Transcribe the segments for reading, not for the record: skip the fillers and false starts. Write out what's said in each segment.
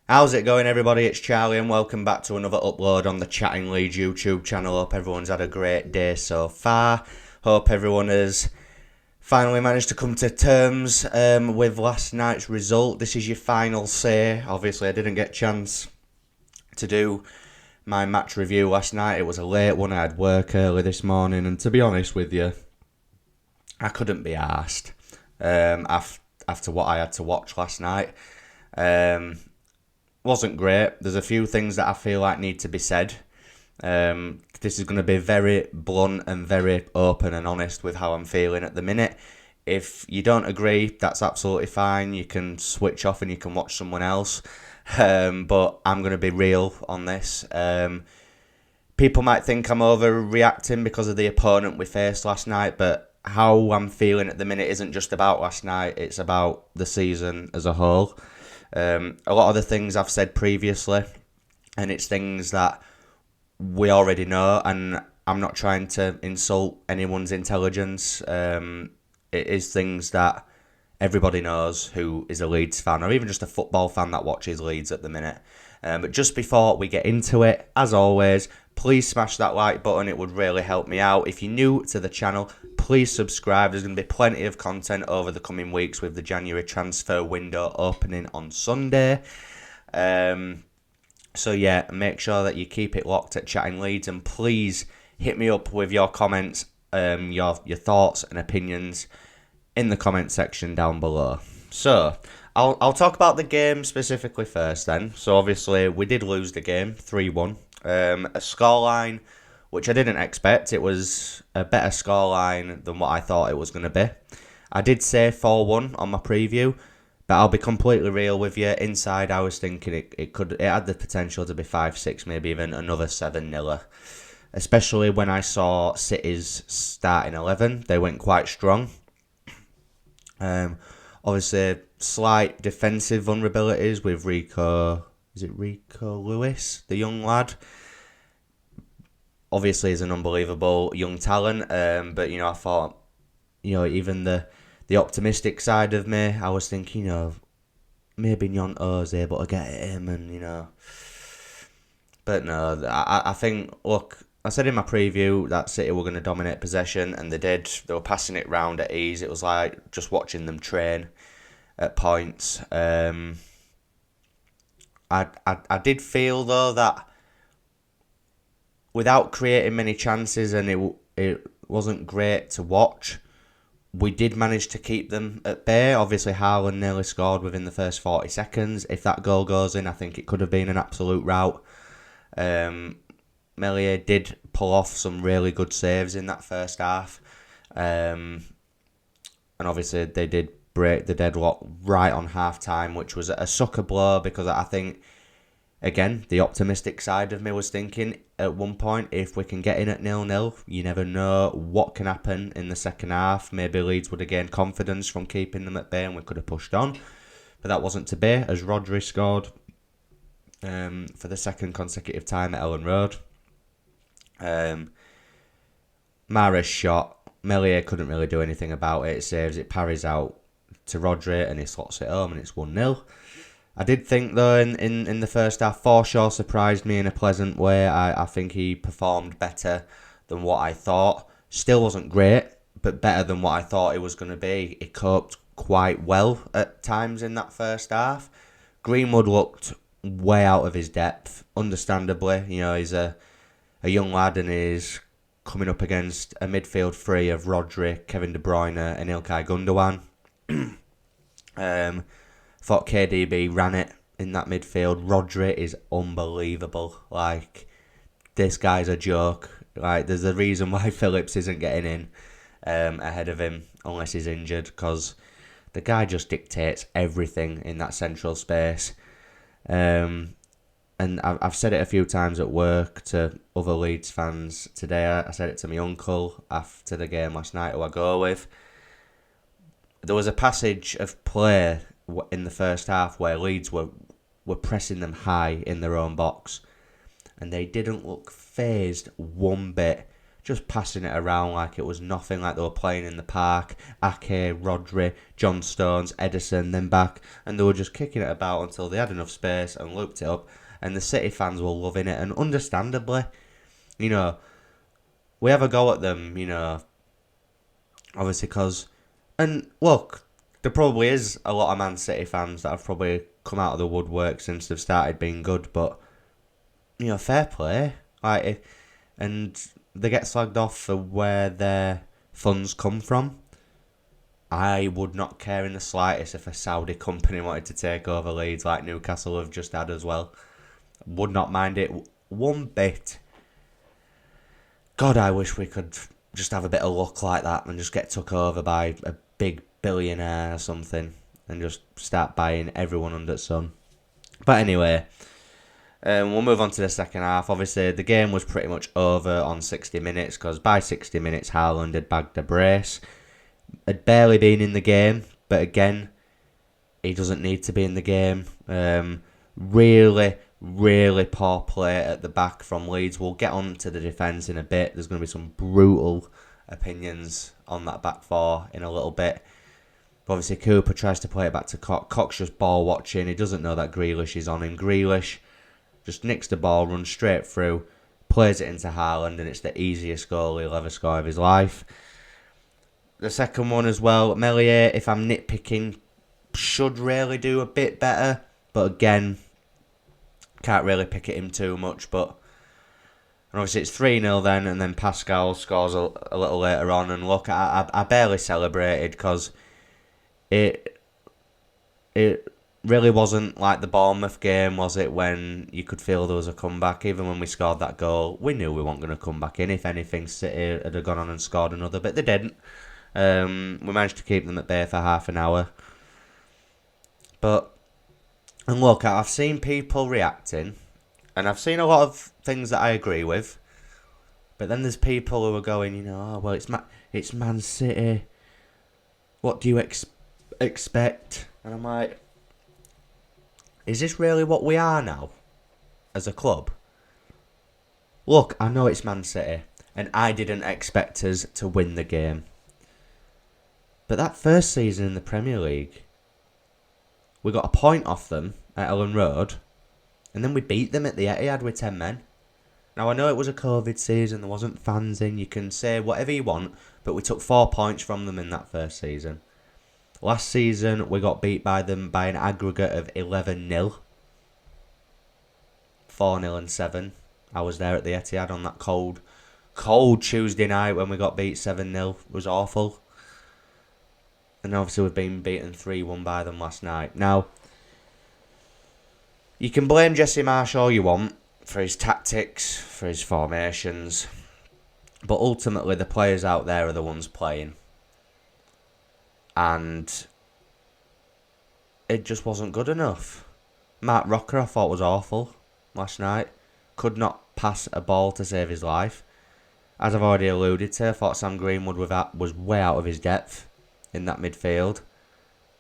How's it going, everybody? It's Charlie, and welcome back to another upload on the Chatting Leeds YouTube channel. Hope everyone's had a great day so far. Hope everyone has finally managed to come to terms with last night's result. This is your final say. Obviously, I didn't get a chance to do my match review last night. It was a late one. I had work early this morning, and to be honest with you, I couldn't be arsed after what I had to watch last night. Wasn't great. There's a few things that I feel like need to be said. This is going to be very blunt and very open and honest with how I'm feeling at the minute. If you don't agree, that's absolutely fine. You can switch off and you can watch someone else. But I'm going to be real on this. People might think I'm overreacting because of the opponent we faced last night, but how I'm feeling at the minute isn't just about last night. It's about the season as a whole. A lot of the things I've said previously, and it's things that we already know, and I'm not trying to insult anyone's intelligence. It is things that everybody knows who is a Leeds fan, or even just a football fan that watches Leeds at the minute. But just before we get into it, as always, please smash that like button. It would really help me out. If you're new to the channel, please subscribe. There's going to be plenty of content over the coming weeks with the January transfer window opening on Sunday. So yeah, make sure that you keep it locked at Chatting Leeds, and please hit me up with your comments, your thoughts and opinions in the comment section down below. So I'll talk about the game specifically first then. So obviously we did lose the game 3-1. A scoreline which I didn't expect. It was a better scoreline than what I thought it was going to be. I did say 4-1 on my preview, but I'll be completely real with you. Inside, I was thinking it had the potential to be 5-6, maybe even another 7-0. Especially when I saw City's starting 11, they went quite strong. Obviously, slight defensive vulnerabilities with Rico. Is it Rico Lewis, the young lad? Obviously, he's an unbelievable young talent. But I thought, even the optimistic side of me, I was thinking, maybe Nyonto's able to get at him, and But no, I think, look, I said in my preview that City were going to dominate possession, and they did. They were passing it round at ease. It was like just watching them train at points. I did feel, though, that without creating many chances, and it wasn't great to watch, we did manage to keep them at bay. Obviously, Haaland nearly scored within the first 40 seconds. If that goal goes in, I think it could have been an absolute rout. Meslier did pull off some really good saves in that first half. And obviously, they did break the deadlock right on half-time, which was a sucker blow, because I think, again, the optimistic side of me was thinking at one point, if we can get in at 0-0, you never know what can happen in the second half. Maybe Leeds would have gained confidence from keeping them at bay and we could have pushed on. But that wasn't to be, as Rodri scored for the second consecutive time at Ellen Road. Mahrez shot. Meslier couldn't really do anything about it. It saves it, parries out to Rodri, and he slots it home, and it's 1-0. I did think, though, in the first half, Forshaw surprised me in a pleasant way. I think he performed better than what I thought. Still wasn't great, but better than what I thought it was going to be. He coped quite well at times in that first half. Greenwood looked way out of his depth, understandably. He's a young lad, and he's coming up against a midfield three of Rodri, Kevin De Bruyne and Ilkay Gundogan. Thought KDB ran it in that midfield. Rodri is unbelievable. Like, this guy's a joke. Like, there's a reason why Phillips isn't getting in ahead of him unless he's injured, because the guy just dictates everything in that central space. And I've said it a few times at work to other Leeds fans today. I said it to my uncle after the game last night, who I go with. There was a passage of play in the first half where Leeds were pressing them high in their own box, and they didn't look phased one bit just passing it around like it was nothing, like they were playing in the park. Ake, Rodri, John Stones, Edison, then back, and they were just kicking it about until they had enough space and looped it up, and the City fans were loving it, and understandably, you know, we have a go at them, you know, obviously because, and look, there probably is a lot of Man City fans that have probably come out of the woodwork since they've started being good, but, you know, fair play, like, and they get slagged off for where their funds come from. I would not care in the slightest if a Saudi company wanted to take over Leeds like Newcastle have just had as well. Would not mind it one bit. God, I wish we could just have a bit of luck like that and just get took over by a big billionaire or something and just start buying everyone under the sun. But anyway, we'll move on to the second half. Obviously, the game was pretty much over on 60 minutes because by 60 minutes, Haaland had bagged a brace. Had barely been in the game, but again, he doesn't need to be in the game. Really, really poor play at the back from Leeds. We'll get on to the defence in a bit. There's going to be some brutal opinions on that back four in a little bit. Obviously, Cooper tries to play it back to Cox. Cox just ball watching. He doesn't know that Grealish is on him. Grealish just nicks the ball, runs straight through, plays it into Haaland, and it's the easiest goal he'll ever score of his life. The second one as well, Meslier, if I'm nitpicking, should really do a bit better. But again, can't really pick at him too much. But and obviously it's 3-0 then, and then Pascal scores a little later on. And look, I barely celebrated because it really wasn't like the Bournemouth game, was it, when you could feel there was a comeback. Even when we scored that goal, we knew we weren't going to come back in. If anything, City had gone on and scored another, but they didn't. We managed to keep them at bay for half an hour. And look, I've seen people reacting, and I've seen a lot of things that I agree with, but then there's people who are going, you know, oh, well, it's Man City. What do you expect? And I'm like, is this really what we are now as a club? Look, I know it's Man City, and I didn't expect us to win the game. But that first season in the Premier League, we got a point off them at Ellen Road, and then we beat them at the Etihad with 10 men. Now, I know it was a COVID season, there wasn't fans in, you can say whatever you want, but we took 4 points from them in that first season. Last season, we got beat by them by an aggregate of 11-0. 4-0 and 7. I was there at the Etihad on that cold Tuesday night when we got beat 7-0. It was awful. And obviously we've been beaten 3-1 by them last night. Now, you can blame Jesse Marsch all you want for his tactics, for his formations. But ultimately, the players out there are the ones playing. And it just wasn't good enough. Mark Rocker, I thought, was awful last night. Could not pass a ball to save his life. As I've already alluded to, I thought Sam Greenwood was way out of his depth in that midfield.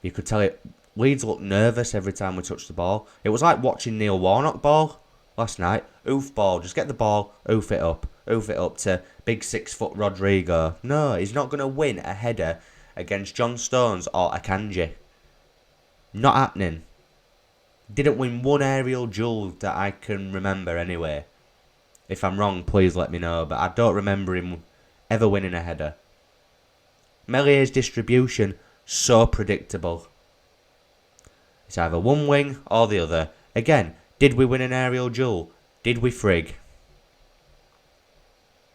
You could tell it. Leeds looked nervous every time we touched the ball. It was like watching Neil Warnock ball last night. Oof ball, just get the ball, oof it up to big 6-foot Rodrigo. No, he's not going to win a header against John Stones or Akanji. Not happening. Didn't win one aerial duel that I can remember anyway. If I'm wrong, please let me know, but I don't remember him ever winning a header. Mellier's distribution, so predictable. It's either one wing or the other. Again, did we win an aerial duel? Did we frig?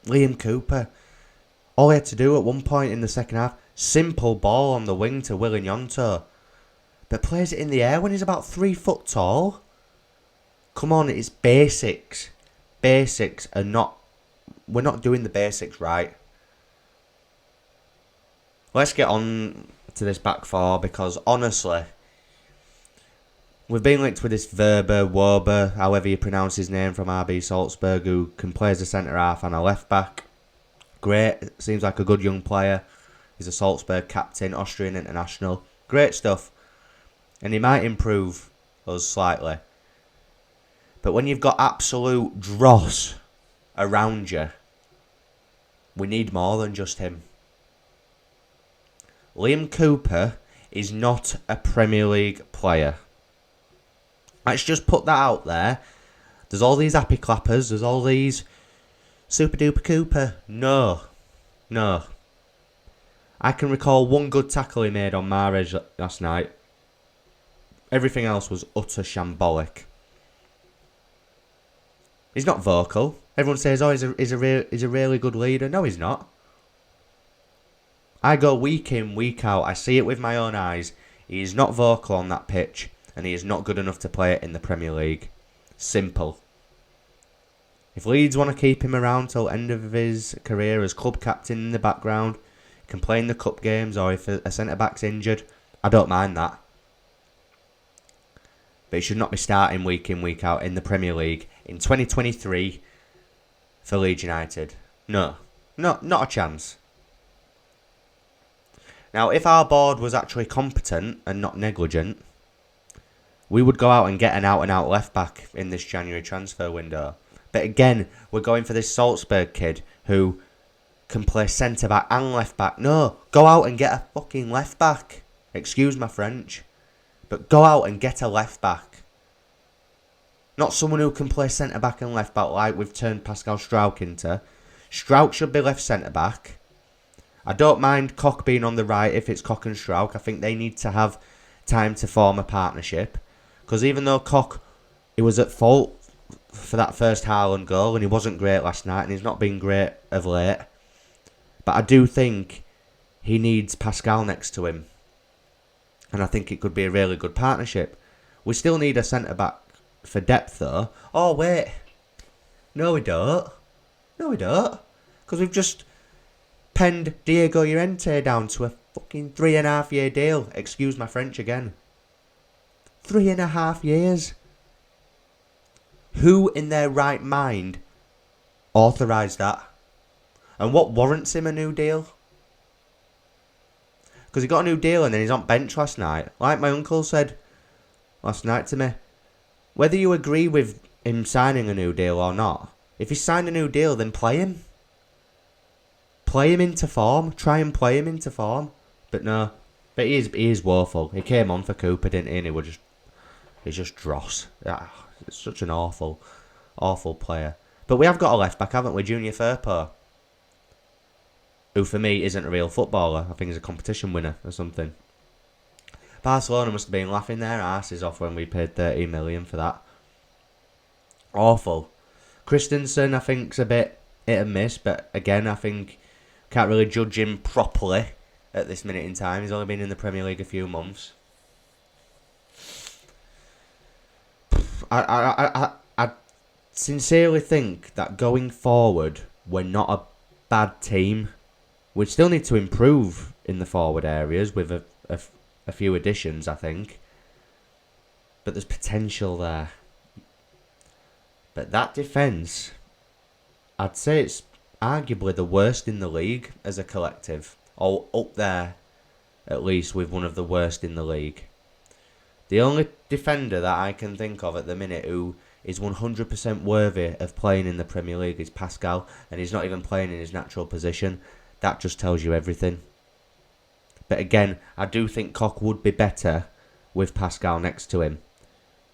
Liam Cooper. All he had to do at one point in the second half, simple ball on the wing to Willian Yonto. But plays it in the air when he's about 3 foot tall. Come on, it's basics. Basics are not... We're not doing the basics right. Let's get on to this back four because honestly, we've been linked with this Wober, however you pronounce his name, from RB Salzburg, who can play as a centre half and a left back. Great, seems like a good young player. He's a Salzburg captain, Austrian international. Great stuff. And he might improve us slightly. But when you've got absolute dross around you, We need more than just him. Liam Cooper is not a Premier League player. Let's just put that out there. There's all these happy clappers. There's all these super duper Cooper. No. I can recall one good tackle he made on Mahrez last night. Everything else was utter shambolic. He's not vocal. Everyone says, oh, he's a really good leader. No, he's not. I go week in, week out. I see it with my own eyes. He is not vocal on that pitch, and he is not good enough to play it in the Premier League. Simple. If Leeds want to keep him around till end of his career as club captain in the background, can play in the cup games, or if a centre-back's injured, I don't mind that. But he should not be starting week in, week out in the Premier League in 2023 for Leeds United. No, not a chance. Now, if our board was actually competent and not negligent, we would go out and get an out-and-out left-back in this January transfer window. But again, we're going for this Salzburg kid who can play centre-back and left-back. No, go out and get a fucking left-back. Excuse my French. But go out and get a left-back. Not someone who can play centre-back and left-back like we've turned Pascal Struijk into. Struijk should be left centre-back. I don't mind Koch being on the right if it's Koch and Struijk. I think they need to have time to form a partnership. Because even though Koch, he was at fault for that first Haaland goal and he wasn't great last night and he's not been great of late. But I do think he needs Pascal next to him. And I think it could be a really good partnership. We still need a centre-back for depth though. Oh wait. No we don't. Because we've just penned Diego Llorente down to a fucking 3.5 year deal. Excuse my French again. 3.5 years. Who in their right mind authorised that? And what warrants him a new deal? Because he got a new deal and then he's on bench last night. Like my uncle said last night to me, whether you agree with him signing a new deal or not, if he signed a new deal, then play him. Play him into form. Try and play him into form. But no. But he is woeful. He came on for Cooper, didn't he? And he's just dross. It's such an awful player. But we have got a left back, haven't we? Junior Firpo. Who for me isn't a real footballer. I think he's a competition winner or something. Barcelona must have been laughing their asses off when we paid 30 million for that. Awful. Christensen, I think, is a bit hit and miss, but again, I think can't really judge him properly at this minute in time. He's only been in the Premier League a few months. I sincerely think that going forward, we're not a bad team. We still need to improve in the forward areas with a few additions, I think. But there's potential there. But that defence, I'd say it's arguably the worst in the league as a collective. Or up there, at least, with one of the worst in the league. The only defender that I can think of at the minute who is 100% worthy of playing in the Premier League is Pascal, and he's not even playing in his natural position. That just tells you everything. But again, I do think Koch would be better with Pascal next to him.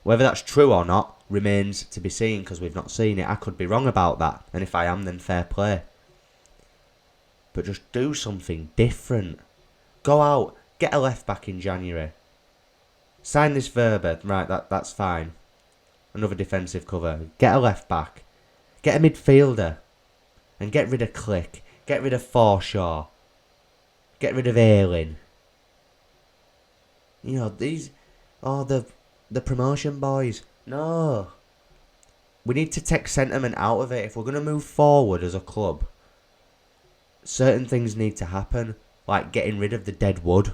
Whether that's true or not remains to be seen because we've not seen it. I could be wrong about that, and if I am, then fair play. But just do something different. Go out, get a left back in January. Sign this Verber, right, that's fine. Another defensive cover. Get a left back. Get a midfielder. And get rid of Click. Get rid of Forshaw. Get rid of Ayling. You know, these are the promotion boys. No. We need to take sentiment out of it. If we're going to move forward as a club, certain things need to happen. Like getting rid of the dead wood.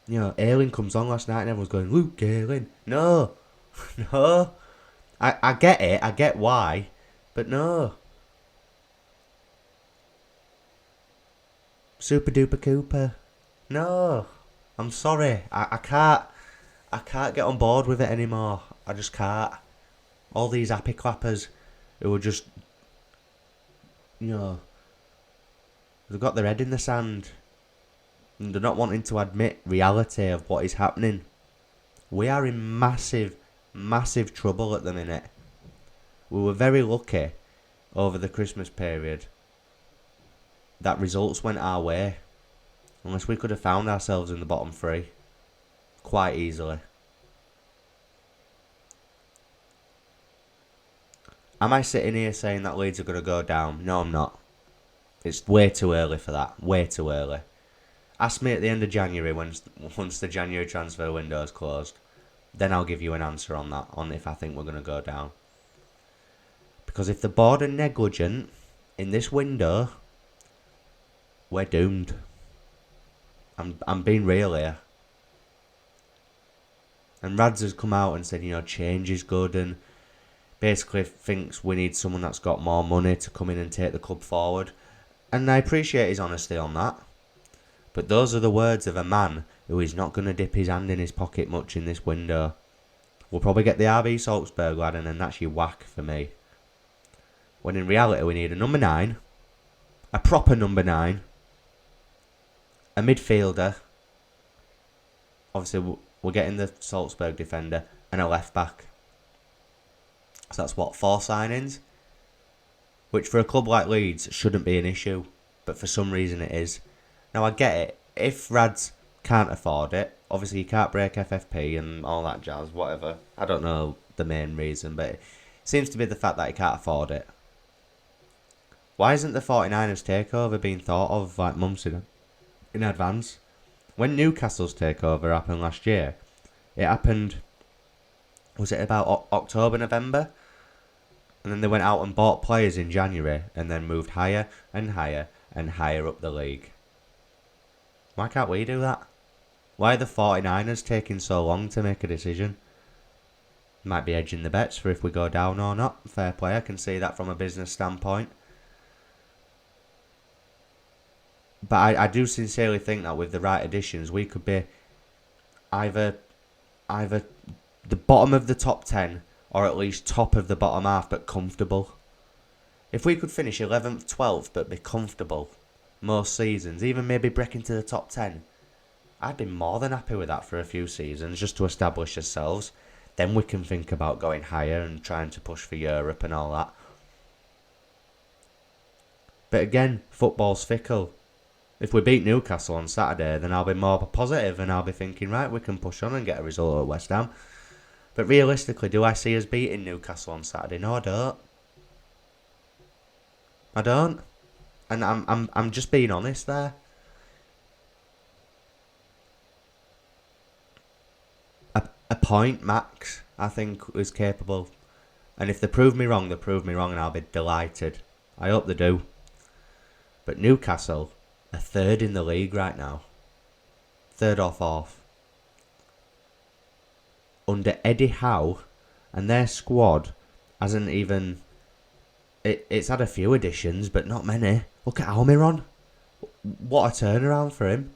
You know, Ayling comes on last night and everyone's going, Luke Ayling. No. No. I get it. I get why. But no. Super duper Cooper. No. I'm sorry. I can't get on board with it anymore. I just can't. All these happy clappers who are just you know, they've got their head in the sand and they're not wanting to admit reality of what is happening. We are in massive, massive trouble at the minute. We were very lucky over the Christmas period that results went our way. Unless we could have found ourselves in the bottom three quite easily. Am I sitting here saying that Leeds are going to go down? No, I'm not. It's way too early for that. Way too early. Ask me at the end of January once the January transfer window is closed. Then I'll give you an answer on that, on if I think we're going to go down. Because if the board are negligent in this window, we're doomed. I'm being real here. And Rads has come out and said, change is good, and basically thinks we need someone that's got more money to come in and take the club forward. And I appreciate his honesty on that. But those are the words of a man who is not going to dip his hand in his pocket much in this window. We'll probably get the RB Salzburg lad, and then that's your whack for me. When in reality we need a number 9, a proper number 9, a midfielder. Obviously we're getting the Salzburg defender and a left back. So that's 4 signings? Which for a club like Leeds shouldn't be an issue, but for some reason it is. Now I get it, if Rads can't afford it, obviously you can't break FFP and all that jazz, whatever. I don't know the main reason, but it seems to be the fact that he can't afford it. Why isn't the 49ers takeover being thought of like months in advance? When Newcastle's takeover happened last year, it happened, was it about October, November? And then they went out and bought players in January and then moved higher and higher and higher up the league. Why can't we do that? Why are the 49ers taking so long to make a decision? Might be edging the bets for if we go down or not. Fair play, I can see that from a business standpoint. But I do sincerely think that with the right additions, we could be either the bottom of the top 10 or at least top of the bottom half, but comfortable. If we could finish 11th, 12th, but be comfortable most seasons, even maybe break into the top 10, I'd be more than happy with that for a few seasons just to establish ourselves. Then we can think about going higher and trying to push for Europe and all that. But again, football's fickle. If we beat Newcastle on Saturday, then I'll be more positive and I'll be thinking, right, we can push on and get a result at West Ham. But realistically, do I see us beating Newcastle on Saturday? No, I don't. I don't. And I'm just being honest there. A point max, I think, is capable. And if they prove me wrong, and I'll be delighted. I hope they do. But Newcastle are 3rd in the league right now. 3rd or 4th. Under Eddie Howe, and their squad hasn't even... It's had a few additions, but not many. Look at Almiron. What a turnaround for him.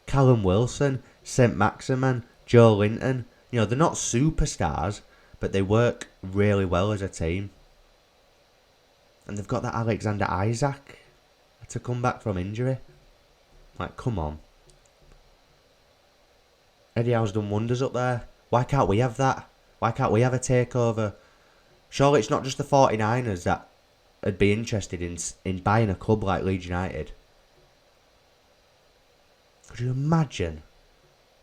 Callum Wilson, St. Maximin, Joe Linton. They're not superstars, but they work really well as a team. And they've got that Alexander Isaac to come back from injury. Like, come on. Eddie Howe's done wonders up there. Why can't we have that? Why can't we have a takeover? Surely it's not just the 49ers that would be interested in buying a club like Leeds United. Could you imagine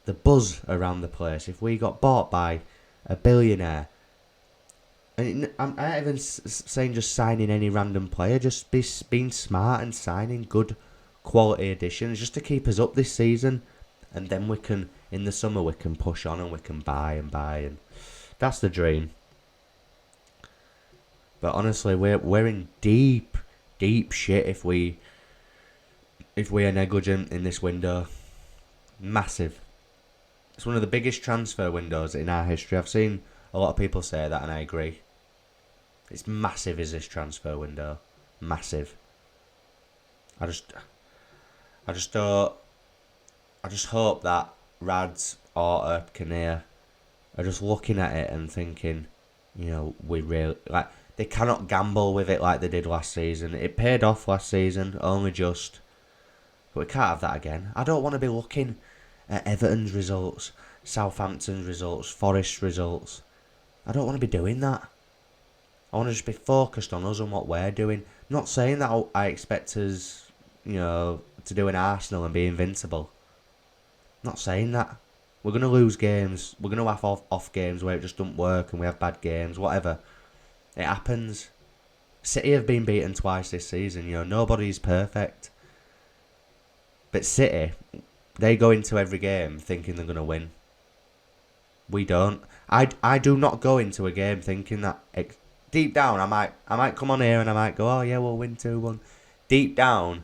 the buzz around the place if we got bought by a billionaire? And I'm not even saying just signing any random player, just being smart and signing good quality additions just to keep us up this season. And then we can, in the summer, we can push on and we can buy. And that's the dream. But honestly, we're in deep shit if we are negligent in this window. Massive. It's one of the biggest transfer windows in our history. I've seen a lot of people say that, and I agree. It's massive, is this transfer window? Massive. I just hope that Rads, Orta, Kinnear are just looking at it and thinking, we really... They cannot gamble with it like they did last season. It paid off last season, only just. But we can't have that again. I don't want to be looking at Everton's results, Southampton's results, Forest's results. I don't want to be doing that. I want to just be focused on us and what we're doing. Not saying that I expect us, to do an Arsenal and be invincible. Not saying that. We're going to lose games. We're going to have off games where it just doesn't work and we have bad games, whatever. It happens. City have been beaten twice this season. Nobody's perfect. But City, they go into every game thinking they're going to win. We don't. I do not go into a game thinking that. Deep down, I might come on here and I might go, oh yeah, we'll win 2-1. Deep down,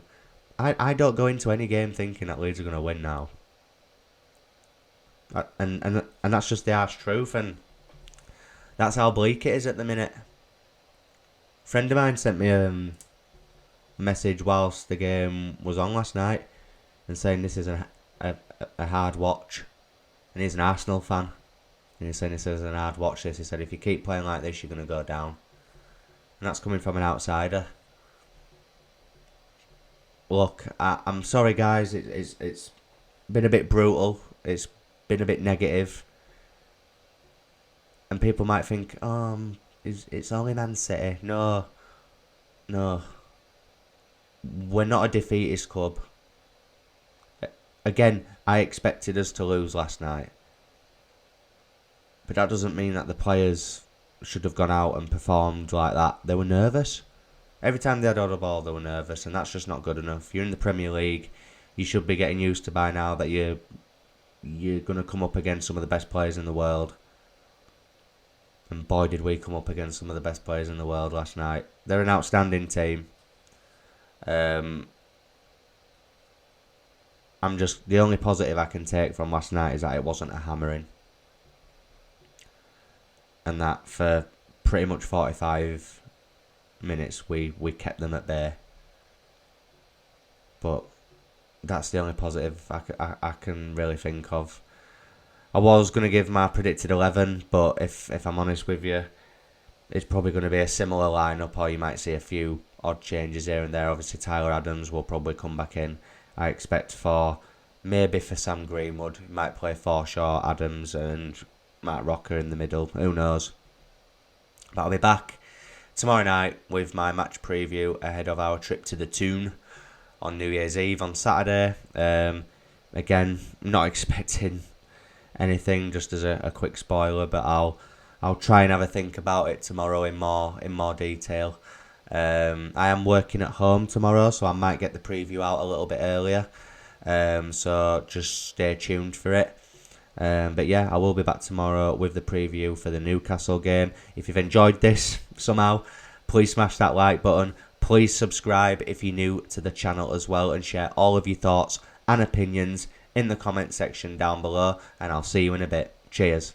I don't go into any game thinking that Leeds are going to win now. And that's just the harsh truth, and that's how bleak it is at the minute. A friend of mine sent me a message whilst the game was on last night and saying this is a hard watch. And he's an Arsenal fan. And he's saying this is a hard watch. He said, if you keep playing like this, you're going to go down. And that's coming from an outsider. Look, I'm sorry, guys. It's been a bit brutal. It's been a bit negative. And people might think, it's only Man City. No. We're not a defeatist club. Again, I expected us to lose last night. But that doesn't mean that the players should have gone out and performed like that. They were nervous. Every time they had on the ball, they were nervous, and that's just not good enough. You're in the Premier League. You should be getting used to by now that you're going to come up against some of the best players in the world. And boy, did we come up against some of the best players in the world last night. They're an outstanding team. The only positive I can take from last night is that it wasn't a hammering. And that for pretty much 45 minutes we kept them at bay. But that's the only positive I can really think of. I was going to give my predicted 11, but if I'm honest with you, it's probably going to be a similar lineup, or you might see a few odd changes here and there. Obviously, Tyler Adams will probably come back in. I expect maybe for Sam Greenwood, he might play Forshaw, Adams and Matt Rocker in the middle. Who knows? But I'll be back tomorrow night with my match preview ahead of our trip to the Toon on New Year's Eve on Saturday. Again, not expecting anything, just as a quick spoiler, but I'll try and have a think about it tomorrow in more detail. I am working at home tomorrow, so I might get the preview out a little bit earlier. So just stay tuned for it. But yeah, I will be back tomorrow with the preview for the Newcastle game. If you've enjoyed this somehow, please smash that like button. Please subscribe if you're new to the channel as well, and share all of your thoughts and opinions in the comment section down below. And I'll see you in a bit. Cheers.